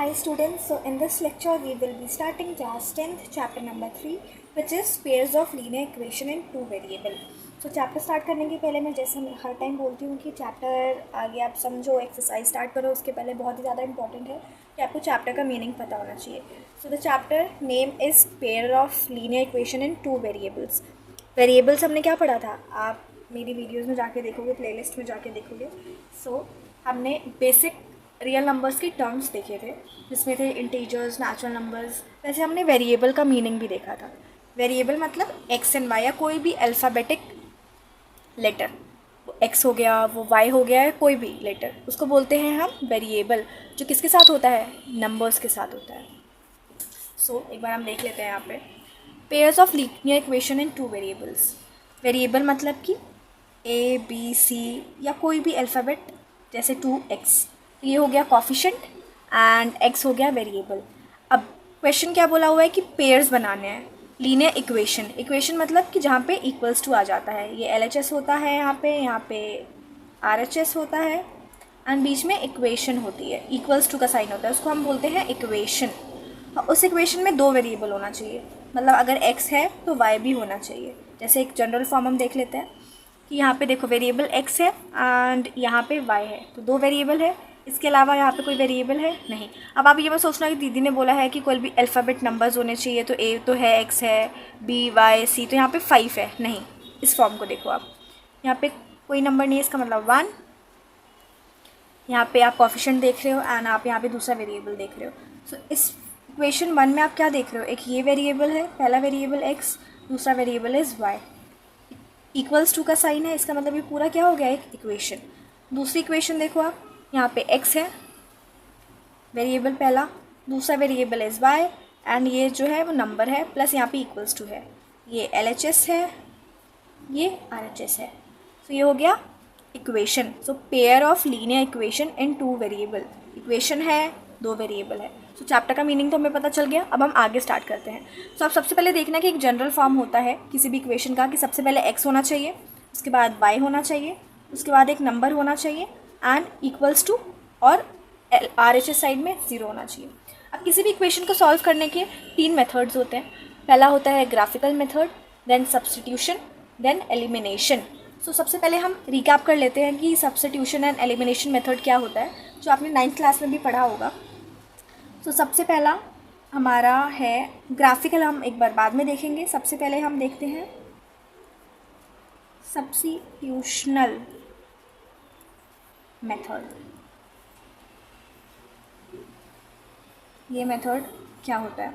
Hi students, so in this lecture we will be starting class 10th chapter number 3 which is pairs of linear equation in two variable. So chapter start करने के पहले मैं जैसे हर time बोलती हूँ कि chapter आगे आप समझो एक्सरसाइज स्टार्ट करो उसके पहले बहुत ही ज़्यादा इंपॉर्टेंट है कि आपको चैप्टर का मीनिंग पता होना चाहिए. So the chapter name is pair of linear equation in two variables. Variables हमने क्या पढ़ा था, आप मेरी वीडियोज़ में जाके देखोगे, प्लेलिस्ट में जाके देखोगे. सो हमने बेसिक रियल नंबर्स के टर्म्स देखे थे जिसमें थे इंटीजर्स, नेचुरल नंबर्स. वैसे हमने वेरिएबल का मीनिंग भी देखा था. वेरिएबल मतलब एक्स एंड वाई या कोई भी अल्फ़ाबेटिक लेटर, वो एक्स हो गया, वो वाई हो गया, या कोई भी लेटर, उसको बोलते हैं हम वेरिएबल. जो किसके साथ होता है, नंबर्स के साथ होता है. सो एक बार हम देख लेते हैं यहाँ पे pairs of linear equation in two variables. Variable मतलब कि ए बी सी या कोई भी अल्फ़ाबेट, जैसे 2x, ये हो गया कॉफिशेंट एंड x हो गया वेरिएबल. अब क्वेश्चन क्या बोला हुआ है कि पेयर्स बनाने हैं. लीनियर इक्वेशन, इक्वेशन मतलब कि जहाँ पे इक्वल्स टू आ जाता है. ये LHS होता है, यहाँ पे RHS होता है एंड बीच में इक्वेशन होती है, इक्वल्स टू का साइन होता है, उसको हम बोलते हैं इक्वेशन. उस इक्वेशन में दो वेरिएबल होना चाहिए, मतलब अगर x है तो y भी होना चाहिए. जैसे एक जनरल फॉर्म हम देख लेते हैं कि यहाँ पे देखो वेरिएबल x है एंड यहाँ पे y है, तो दो वेरिएबल है. इसके अलावा यहाँ पे कोई वेरिएबल है नहीं. अब आप ये मत सोचना कि दीदी ने बोला है कि कोई भी अल्फ़ाबेट नंबर्स होने चाहिए, तो a तो है, x है, b y c, तो यहाँ पे 5 है. नहीं, इस फॉर्म को देखो आप, यहाँ पे कोई नंबर नहीं है, इसका मतलब 1. यहाँ पे आप कोफिशिएंट देख रहे हो एंड आप यहाँ पे दूसरा वेरिएबल देख रहे हो. सो इस इक्वेशन 1 में आप क्या देख रहे हो, एक ये वेरिएबल है, पहला वेरिएबल x, दूसरा variable is y. Equals to का साइन है, इसका मतलब ये पूरा क्या हो गया, एक इक्वेशन. दूसरी इक्वेशन देखो आप, यहाँ पे x है वेरिएबल पहला, दूसरा वेरिएबल इज़ y एंड ये जो है वो नंबर है, प्लस यहाँ पे इक्वल्स टू है. ये LHS है, ये RHS है. तो ये हो गया equation. So pair of linear equation in two variable. Equation है, दो वेरिएबल है. सो चैप्टर का मीनिंग तो हमें पता चल गया. अब हम आगे स्टार्ट करते हैं. सो आप सबसे पहले देखना कि एक जनरल फॉर्म होता है किसी भी इक्वेशन का, कि सबसे पहले x होना चाहिए, उसके बाद y होना चाहिए, उसके बाद एक नंबर होना चाहिए एंड इक्वल्स टू, और RHS साइड में 0 होना चाहिए. अब किसी भी इक्वेशन को सॉल्व करने के 3 मेथड्स होते हैं. पहला होता है graphical method, then substitution, then elimination. So सबसे पहले हम रिकैप कर लेते हैं कि सब्स्टिट्यूशन एंड एलिमिनेशन मेथड क्या होता है, जो आपने 9th क्लास में भी पढ़ा होगा. तो सबसे पहला हमारा है ग्राफिकल, हम एक बार बाद में देखेंगे. सबसे पहले हम देखते हैं सब्स्टिट्यूशनल मेथड. ये मेथड क्या होता है,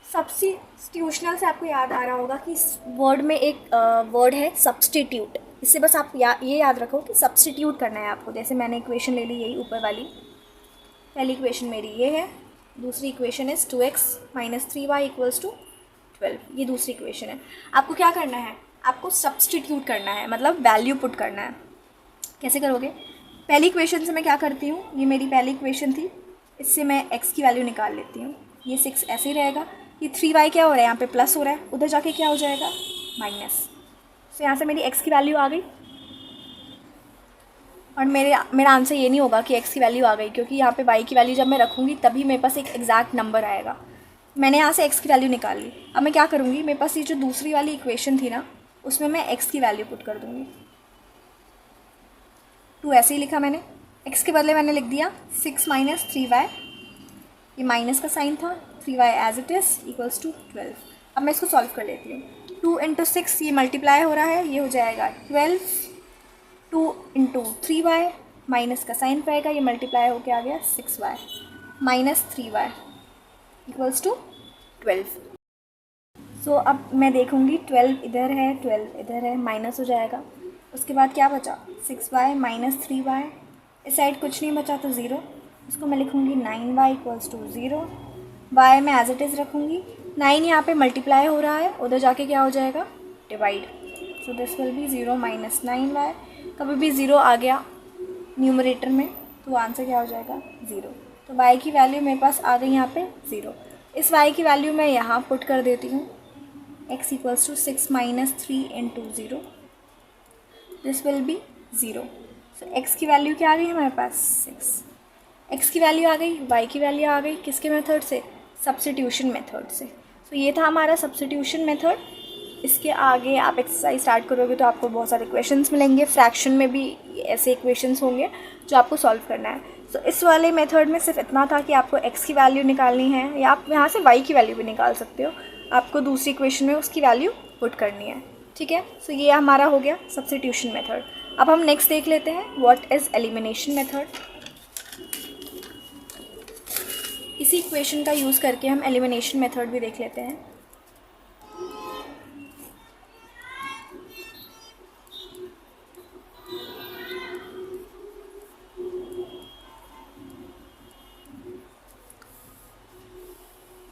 सब्स्टिट्यूशनल से आपको याद आ रहा होगा कि इस वर्ड में एक वर्ड है सब्स्टिट्यूट. इससे बस आप ये याद रखो कि सब्स्टिट्यूट करना है आपको. जैसे मैंने इक्वेशन ले ली, यही ऊपर वाली पहली इक्वेशन मेरी ये है, दूसरी इक्वेशन इज़ 2x - 3y = 12. ये दूसरी इक्वेशन है. आपको क्या करना है, आपको सब्स्टिट्यूट करना है, मतलब वैल्यू पुट करना है. कैसे करोगे, पहली इक्वेशन से मैं क्या करती हूँ, ये मेरी पहली इक्वेशन थी, इससे मैं x की वैल्यू निकाल लेती हूँ. ये 6 ऐसे ही रहेगा. ये 3y क्या हो रहा है, यहाँ पे प्लस हो रहा है, उधर जाके क्या हो जाएगा, माइनस. तो यहाँ से मेरी x की वैल्यू आ गई. और मेरा आंसर ये नहीं होगा कि x की वैल्यू आ गई, क्योंकि यहाँ पे y की वैल्यू जब मैं रखूँगी तभी मेरे पास एक एग्जैक्ट नंबर आएगा. मैंने यहाँ से x की वैल्यू निकाल ली. अब मैं क्या करूँगी, मेरे पास ये जो दूसरी वाली इक्वेशन थी ना, उसमें मैं x की वैल्यू पुट कर दूँगी. 2 ऐसे ही लिखा मैंने, x के बदले मैंने लिख दिया 6 - 3y. ये माइनस का साइन था, 3y एज इट इज़ = 12. अब मैं इसको सॉल्व कर लेती हूँ. 2 × 6 ये मल्टीप्लाई हो रहा है, ये हो जाएगा 12. 2 × 3y, माइनस का साइन पाएगा, ये मल्टीप्लाई होके आ गया 6y - 3y = 12. सो अब मैं देखूँगी 12 इधर है, 12 इधर है, माइनस हो जाएगा. उसके बाद क्या बचा, 6y - 3y. इस साइड कुछ नहीं बचा तो 0. इसको मैं लिखूँगी 9y = 0. y मैं एज इट इज़ रखूँगी. 9 यहाँ पे मल्टीप्लाई हो रहा है, उधर जाके क्या हो जाएगा, divide. So this will be 0 - 9y. कभी भी 0 आ गया न्यूमरेटर में तो आंसर क्या हो जाएगा, 0. तो y की वैल्यू मेरे पास आ गई यहाँ पे 0. इस y की वैल्यू मैं यहाँ पुट कर देती हूँ, x = 6 - 3 × 0. This will be 0. So x की वैल्यू क्या आ गई हमारे पास, 6. एक्स की वैल्यू आ गई, वाई की वैल्यू आ गई, किसके मेथड से? सब्स्टिट्यूशन मेथड से। तो ये था हमारा सब्स्टिट्यूशन मेथड। इसके आगे आप एक्सरसाइज स्टार्ट करोगे तो आपको बहुत सारे क्वेश्चंस मिलेंगे, फ्रैक्शन में भी ऐसे इक्वेशंस होंगे जो आपको सॉल्व करना है। तो इस वाले मेथड में सिर्फ इतना था कि आपको एक्स की वैल्यू निकालनी है, या आप यहाँ से वाई की वैल्यू भी निकाल सकते हो, आपको दूसरी इक्वेशन में उसकी वैल्यू पुट करनी है, ठीक है। सो ये हमारा हो गया सब्स्टिट्यूशन मेथड। अब हम नेक्स्ट देख लेते हैं व्हाट इज़ एलिमिनेशन मेथड। इसी इक्वेशन का यूज़ करके हम एलिमिनेशन मेथड भी देख लेते हैं।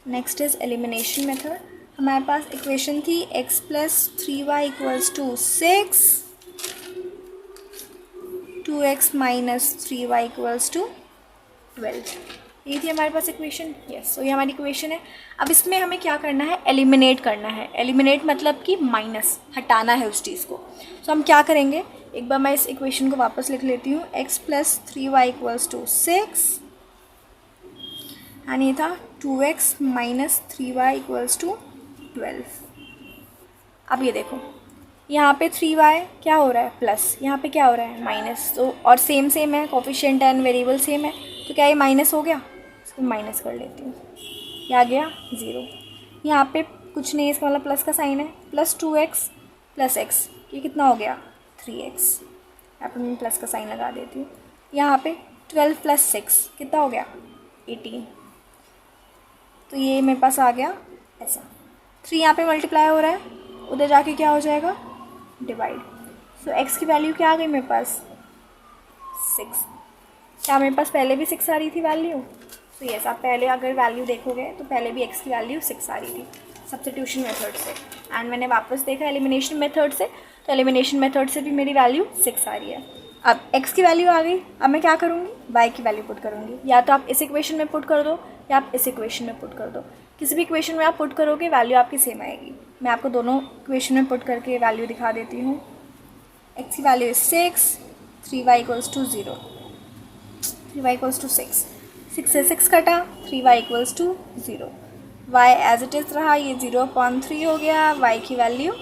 Next is elimination method. हमारे पास इक्वेशन थी x plus 3y equals to 6, 2x minus 3y equals to 12। ये थी हमारे पास इक्वेशन। यस, तो ये हमारी इक्वेशन है। अब इसमें हमें क्या करना है? एलिमिनेट करना है। एलिमिनेट मतलब कि माइनस, हटाना है उस चीज़ को। तो हम क्या करेंगे, एक बार मैं इस इक्वेशन को वापस लिख लेती हूँ। x plus 3y equals to 6 and ये था 2x minus 3y equals to 12। अब ये देखो, यहाँ पे 3y क्या हो रहा है? प्लस, यहाँ पे क्या हो रहा है? माइनस। तो और सेम सेम है, कोफिशिएंट एंड वेरिएबल सेम है, तो क्या ये माइनस हो गया? इसको माइनस कर लेती हूँ, ये आ गया 0। यहाँ पे कुछ नहीं है, इसका मतलब प्लस का साइन है, प्लस 2x प्लस x, ये कितना हो गया? 3x। यहाँ पर मैं प्लस का साइन लगा देती हूँ। यहाँ पे 12 प्लस 6 कितना हो गया? 18। तो ये मेरे पास आ गया ऐसा। 3 यहाँ पे मल्टीप्लाई हो रहा है, उधर जाके क्या हो जाएगा? डिवाइड। सो x की वैल्यू क्या आ गई मेरे पास? 6। क्या मेरे पास पहले भी 6 आ रही थी वैल्यू? तो यस, आप पहले अगर वैल्यू देखोगे तो पहले भी x की वैल्यू 6 आ रही थी सब्स्टिट्यूशन मेथड से। एंड मैंने वापस देखा एलिमिनेशन मेथड से, तो एलिमिनेशन मेथड से भी मेरी वैल्यू 6 आ रही है। अब x की वैल्यू आ गई, अब मैं क्या करूँगी? y की वैल्यू पुट करूँगी। या तो आप इस इक्वेशन में पुट कर दो या आप इस इक्वेशन में पुट कर दो। किसी भी इक्वेशन में आप पुट करोगे वैल्यू आपकी सेम आएगी। मैं आपको दोनों इक्वेशन में पुट करके वैल्यू दिखा देती हूँ। x की value is 6, 3y equals to 0, 3y equals to 6, 6 से 6 कटा, 3y equals to 0, y as it is रहा, ये 0.3 हो गया, y की वैल्यू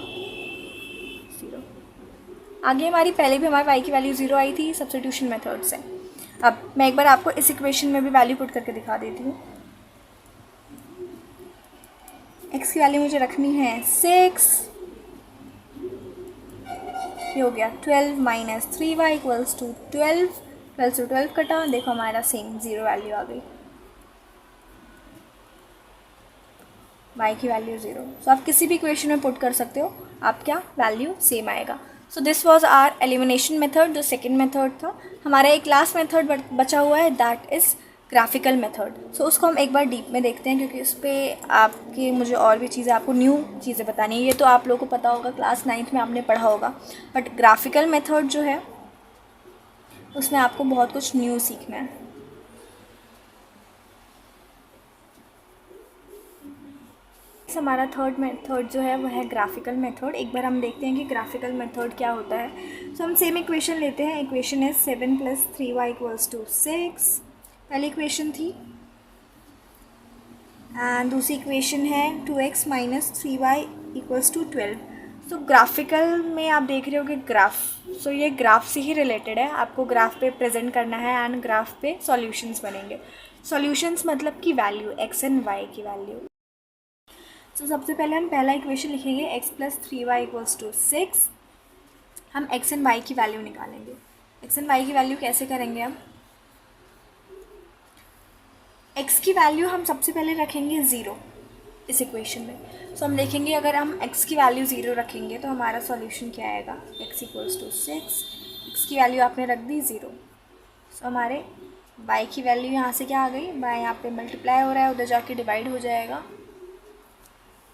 0। आगे हमारी पहले भी हमारी y की वैल्यू 0 आई थी सब्स्टिट्यूशन मेथड से। अब मैं एक बार आपको इस इक्वेशन में भी वैल्यू पुट करके दिखा देती हूँ। x की वैल्यू मुझे रखनी है 6, ये हो गया 12 माइनस 3y इक्वल्स टू 12, 12 से 12 कटा, देखो हमारा सेम 0 वैल्यू आ गई, y की वैल्यू 0। सो आप किसी भी इक्वेशन में पुट कर सकते हो, आपका वैल्यू सेम आएगा। So this was our elimination method, जो सेकंड मेथड था। हमारा एक लास्ट मेथड बचा हुआ है, that is graphical method. So उसको हम एक बार डीप में देखते हैं, क्योंकि उस पर आपकी मुझे और भी चीज़ें, आपको न्यू चीज़ें बतानी है। ये तो आप लोगों को पता होगा, क्लास 9th में आपने पढ़ा होगा, बट ग्राफिकल मेथड जो है उसमें आपको बहुत कुछ न्यू सीखना है। हमारा थर्ड मेथड जो है वो है ग्राफिकल मेथड। एक बार हम देखते हैं कि ग्राफिकल मेथड क्या होता है। सो हम सेम इक्वेशन लेते हैं। इक्वेशन है 7 प्लस 3y इक्वल्स टू 6, पहली इक्वेशन थी। एंड दूसरी इक्वेशन है 2x minus 3y equals to 12। So graphical में आप देख रहे हो कि ग्राफ, सो ये ग्राफ से ही रिलेटेड है। आपको ग्राफ पे प्रेजेंट करना है एंड ग्राफ पे सॉल्यूशंस बनेंगे। सॉल्यूशंस मतलब कि वैल्यू, x एंड y की वैल्यू। तो सबसे पहले हम पहला इक्वेशन लिखेंगे x plus 3y equals to 6। हम x एंड y की वैल्यू निकालेंगे। x एंड y की वैल्यू कैसे करेंगे हम? x की वैल्यू हम सबसे पहले रखेंगे 0 इस इक्वेशन में। सो हम देखेंगे अगर हम x की वैल्यू 0 रखेंगे तो हमारा सॉल्यूशन क्या आएगा? x इक्वल्स टू 6, x की वैल्यू आपने रख दी 0। सो हमारे y की वैल्यू यहाँ से क्या आ गई? y यहाँ पे मल्टीप्लाई हो रहा है, उधर जाके डिवाइड हो जाएगा।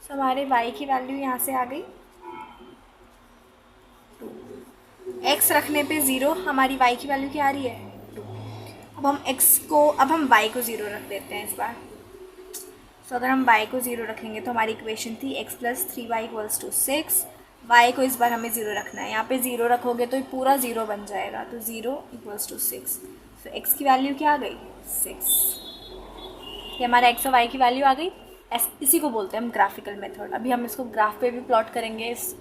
तो हमारे y की वैल्यू यहाँ से आ गई 2। x रखने पे 0, हमारी y की वैल्यू क्या आ रही है? 2। अब हम y को 0 रख देते हैं इस बार। तो अगर हम y को 0 रखेंगे तो हमारी इक्वेशन थी x plus 3y equals to 6। y को इस बार हमें 0 रखना है। यहाँ पे 0 रखोगे तो पूरा 0 बन जाएगा, तो 0 इक्वल्स टू 6। सो एक्स की वैल्यू क्या आ गई 6, ये हमारा एक्स और वाई की वैल्यू आ गई। इसी को बोलते हैं हम ग्राफिकल मेथड। अभी हम इसको ग्राफ पे भी प्लॉट करेंगे इस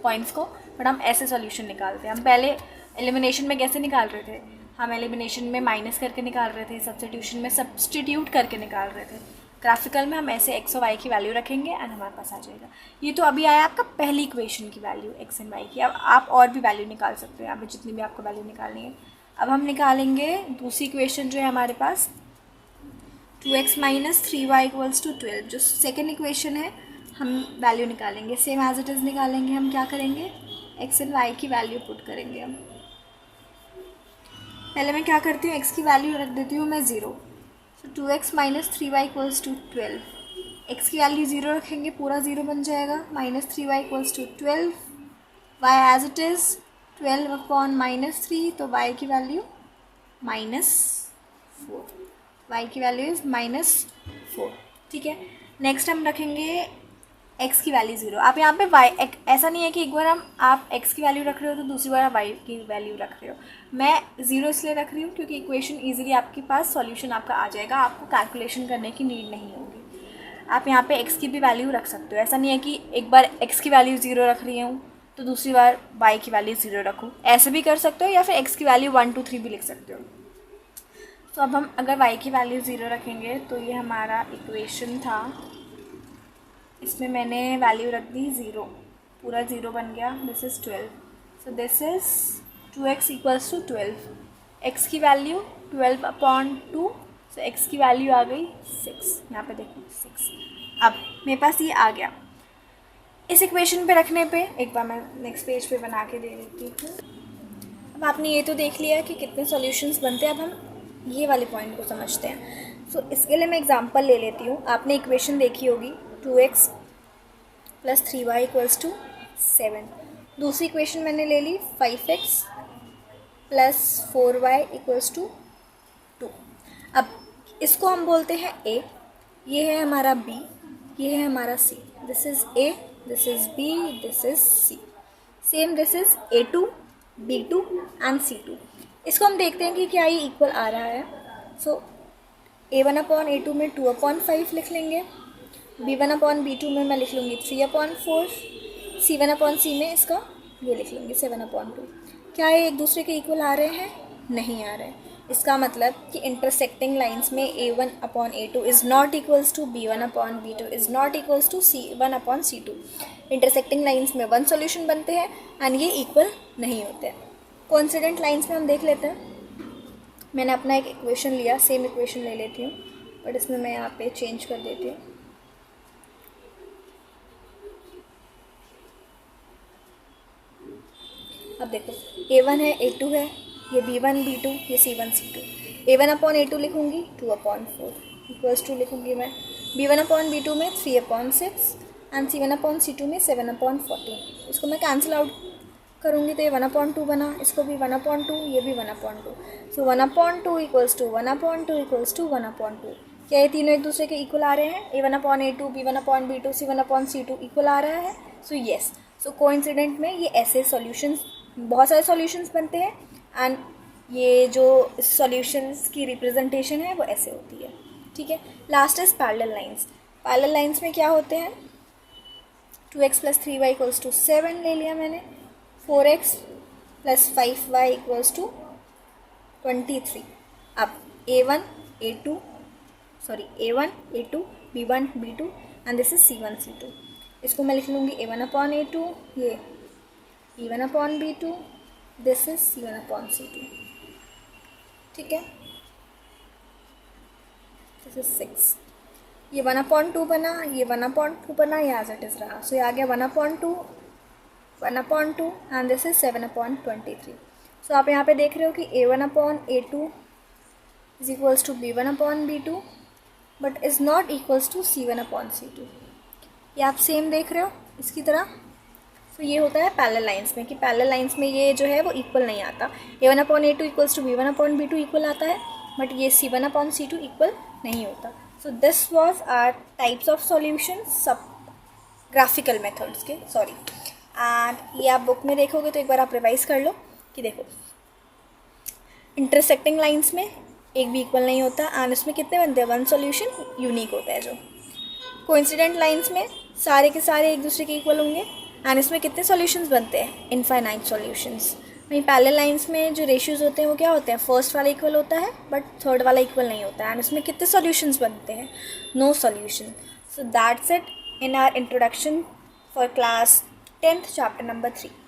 पॉइंट्स को, बट हम ऐसे सॉल्यूशन निकालते हैं। हम पहले एलिमिनेशन में कैसे निकाल रहे थे, हम एलिमिनेशन में माइनस करके निकाल रहे थे, सब्स्टिट्यूशन में सब्स्टिट्यूट करके निकाल रहे थे। ग्राफिकल में हम ऐसे एक्स और वाई की वैल्यू रखेंगे एंड हमारे पास आ जाएगा। ये तो अभी आया आपका पहली इक्वेशन की वैल्यू एक्स एंड वाई की। अब आप और भी वैल्यू निकाल सकते हो, यहाँ पे जितनी भी आपको वैल्यू निकालनी है। अब हम निकालेंगे दूसरी इक्वेशन जो है हमारे पास 2x minus 3y equals to 12, जो सेकेंड इक्वेशन है हम वैल्यू निकालेंगे, सेम एज इट इज़ निकालेंगे। हम क्या करेंगे, x एंड y की वैल्यू पुट करेंगे। हम पहले मैं क्या करती हूँ, x की वैल्यू रख देती हूँ मैं 0, so 2x minus 3y equals to 12। x की वैल्यू 0 रखेंगे, पूरा 0 बन जाएगा, minus 3y equals to 12, y as it is 12 upon minus 3, तो y की वैल्यू -4, y की वैल्यू इज़ -4। ठीक है, नेक्स्ट हम रखेंगे x की वैल्यू 0। आप यहाँ पे y, ऐसा नहीं है कि एक बार आप x की वैल्यू रख रहे हो तो दूसरी बार आप y की वैल्यू रख रहे हो। मैं 0 इसलिए रख रही हूँ क्योंकि इक्वेशन ईजिली आपके पास सॉल्यूशन आपका आ जाएगा, आपको कैलकुलेशन करने की नीड नहीं होगी। आप यहाँ पे x की भी वैल्यू रख सकते हो। ऐसा नहीं है कि एक बार x की वैल्यू 0 रख रही हूँ तो दूसरी बार y की वैल्यू 0 रखूँ, ऐसे भी कर सकते हो, या फिर x की वैल्यू 1 2 3 भी लिख सकते हो। तो अब हम अगर y की वैल्यू 0 रखेंगे तो ये हमारा इक्वेशन था, इसमें मैंने वैल्यू रख दी 0, पूरा 0 बन गया, this is 12, so this is 2x equals to 12, x की वैल्यू 12 अपॉन 2, सो x की वैल्यू आ गई 6, यहाँ पे देखो 6। अब मेरे पास ये आ गया। इस इक्वेशन पे रखने पे एक बार मैं नेक्स्ट पेज पे बना के दे देती हूँ। अब आपने ये तो देख लिया कि कितने सॉल्यूशंस बनते हैं, अब हम ये वाले पॉइंट को समझते हैं। सो इसके लिए मैं एग्जांपल ले लेती हूँ। आपने इक्वेशन देखी होगी 2x plus 3y equals to 7। दूसरी इक्वेशन मैंने ले ली 5x plus 4y equals to 2। अब इसको हम बोलते हैं a, ये है हमारा b, ये है हमारा c। This is a, this is b, this is c। Same this is a2, b2 and c2। इसको हम देखते हैं कि क्या ये इक्वल आ रहा है। सो a1 अपॉन a2 में 2/5 लिख लेंगे, b1 अपॉन b2 में मैं लिख लूँगी 3/4, c1 अपॉन c में इसका ये लिख लेंगे 7/2। क्या ये एक दूसरे के इक्वल आ रहे हैं? नहीं आ रहे हैं। इसका मतलब कि इंटरसेक्टिंग लाइंस में a1 upon a2 is not equals to b1 upon b2 is not equals to c1 upon c2। Intersecting lines में वन सॉल्यूशन बनते हैं एंड ये इक्वल नहीं होते हैं। कोइंसिडेंट लाइंस में हम देख लेते हैं। मैंने अपना एक इक्वेशन लिया, सेम इक्वेशन ले लेती हूँ, बट इसमें मैं यहाँ पे चेंज कर देती हूँ। अब देखो a1 है, a2 है, ये b1 b2, ये c1 c2। a1 upon a2 लिखूँगी 2/4 इक्वल्स टू लिखूँगी मैं b1 अपॉन b2 में 3/6 एंड c1 अपॉन c2 में 7/14। इसको मैं कैंसिल आउट करूँगी तो ये 1/2 बना, इसको भी 1/2, ये भी 1/2। सो 1/2 इक्वल्स टू 1/2 इक्वल्स टू 1/2। क्या ये तीनों एक दूसरे के इक्वल आ रहे हैं? a1 upon a2, b1 upon b2, c1 upon c2 equal आ रहा है। सो येस, सो कोइंसिडेंट में ये ऐसे सॉल्यूशंस, बहुत सारे सॉल्यूशंस बनते हैं एंड ये जो सॉल्यूशंस की रिप्रेजेंटेशन है वो ऐसे होती है। ठीक है, last is parallel lines. Parallel lines में क्या होते हैं, 2x plus 3y equals to 7 ले लिया मैंने, 4x plus 5y equals to 23। अब a1 a2 b1 b2 and this is c1 c2। इसको मैं लिख लूँगी a1 अपॉन a2, ये b1 upon b2, this is c1 upon c2। ठीक है, दिस इज 6। ये 1/2 बना, ये 1/2 बना, ये एज इट इज़ रहा। सो ये आ गया 1/2 एंड दिस इज 7/23। सो आप यहाँ पे देख रहे हो कि a1 upon a2 is equals to b1 upon b2 but is not equals to c1 upon c2। ये आप सेम देख रहे हो इसकी तरह। सो ये होता है पैरेलल लाइंस में कि पैरेलल लाइंस में ये जो है वो इक्वल नहीं आता। a1 upon a2 equals to b1 upon b2 equal आता है, बट ये c1 अपॉन c2 इक्वल नहीं होता। So this was our types of solution, सब ग्राफिकल मेथड्स के, सॉरी। एंड ये आप बुक में देखोगे तो एक बार आप रिवाइज कर लो कि देखो इंटरसेक्टिंग लाइंस में एक भी इक्वल नहीं होता एंड उसमें कितने बनते हैं, वन सॉल्यूशन यूनिक होता है जो। कोइंसिडेंट लाइंस में सारे के सारे एक दूसरे के इक्वल होंगे एंड इसमें कितने सॉल्यूशंस बनते हैं, इनफाइनाइट सॉल्यूशंस। वहीं पैरेलल लाइंस में जो रेशियोज होते हैं वो क्या होते हैं, फर्स्ट वाला इक्वल होता है बट थर्ड वाला इक्वल नहीं होता है एंड उसमें कितने सॉल्यूशंस बनते हैं, no solution. So that's it in our introduction for class 10th chapter number 3।